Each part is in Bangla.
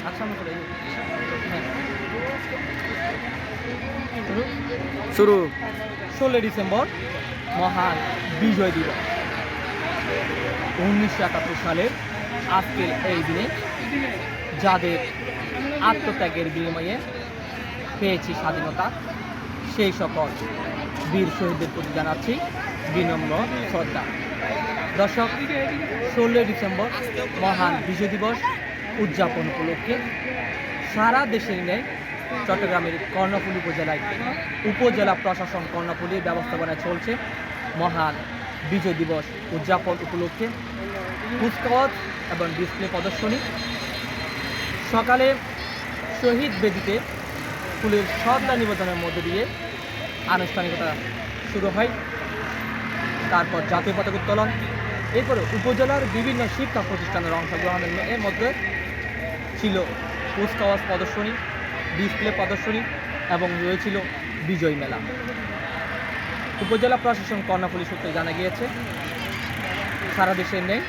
আচ্ছা আমরা চলে যাই। শুরু 16 ডিসেম্বর মহান বিজয় দিবস। 1971 সালের আজকের এই দিনে যাদের আত্মত্যাগের বিনিময়ে পেয়েছি স্বাধীনতা, সেই সকল বীর শহীদদের প্রতি জানাচ্ছি বিনম্র শ্রদ্ধা। দর্শক, 16 ডিসেম্বর মহান বিজয় দিবস উদযাপন উপলক্ষে সারা দেশের ন্যায় চট্টগ্রামের কর্ণফুলী উপজেলায় উপজেলা প্রশাসন কর্ণফুলীর ব্যবস্থাপনায় চলছে মহান বিজয় দিবস উদযাপন উপলক্ষে কুচকাওয়াজ এবং ডিসপ্লে প্রদর্শনী। সকালে শহীদ বেদিতে ফুলের শ্রদ্ধা নিবেদনের মধ্য দিয়ে আনুষ্ঠানিকতা শুরু হয়। তারপর জাতীয় পতাকা উত্তোলন, এরপরে উপজেলার বিভিন্ন শিক্ষা প্রতিষ্ঠানের অংশগ্রহণের এর মধ্যে ছিল কুচকাওয়াজ প্রদর্শনী, ডিসপ্লে প্রদর্শনী এবং রয়েছিল বিজয় মেলা। উপজেলা প্রশাসন কর্ণফুলী সূত্রে জানা গিয়েছে, সারা দেশের নেই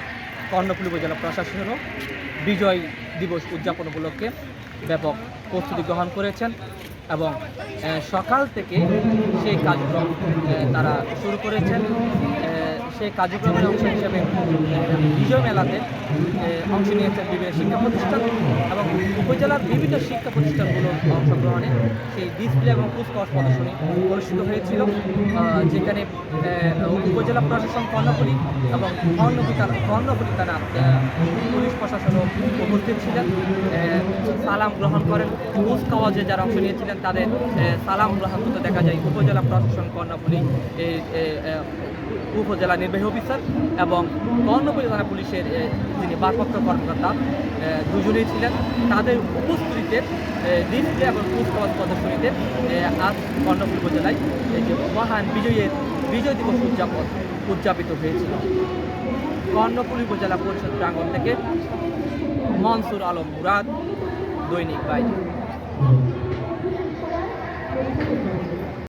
কর্ণফুলী উপজেলা প্রশাসনও বিজয় দিবস উদযাপন উপলক্ষে ব্যাপক প্রস্তুতি গ্রহণ করেছেন এবং সকাল থেকে সেই কার্যক্রম তারা শুরু করেছেন। সেই কার্যক্রমের অংশ হিসেবে বিজয় মেলাতে অংশ নিয়েছেন বিভিন্ন শিক্ষা প্রতিষ্ঠান এবং উপজেলার বিভিন্ন শিক্ষা প্রতিষ্ঠানগুলোর অংশগ্রহণে সেই ডিসপ্লে এবং কুচকাওয়াজ প্রদর্শনী অনুষ্ঠিত হয়েছিল, যেখানে উপজেলা প্রশাসন কর্ণফুলী এবং কর্ণফুলী থানা পুলিশ প্রশাসনও উপস্থিত ছিলেন। সালাম গ্রহণ করেন, কুচকাওয়াজে যারা অংশ নিয়েছিলেন তাদের সালাম গ্রহণ করতে দেখা যায় উপজেলা প্রশাসন কর্ণফুলী উপজেলা নির্বাহী অফিসার এবং কর্ণফুলী থানা পুলিশের যিনি ভারপ্রাপ্ত কর্মকর্তা দুজনেই ছিলেন। তাদের উপস্থিতিতে ডিসপ্লে এবং কুচকাওয়াজ প্রদর্শনীতে আজ কর্ণফুলী উপজেলায় এই যে মহান বিজয় দিবস উদযাপিত হয়েছিল। কর্ণফুলী উপজেলা পরিষদ প্রাঙ্গণ থেকে মনসুর আলম মুরাদ, দৈনিক বাইরে।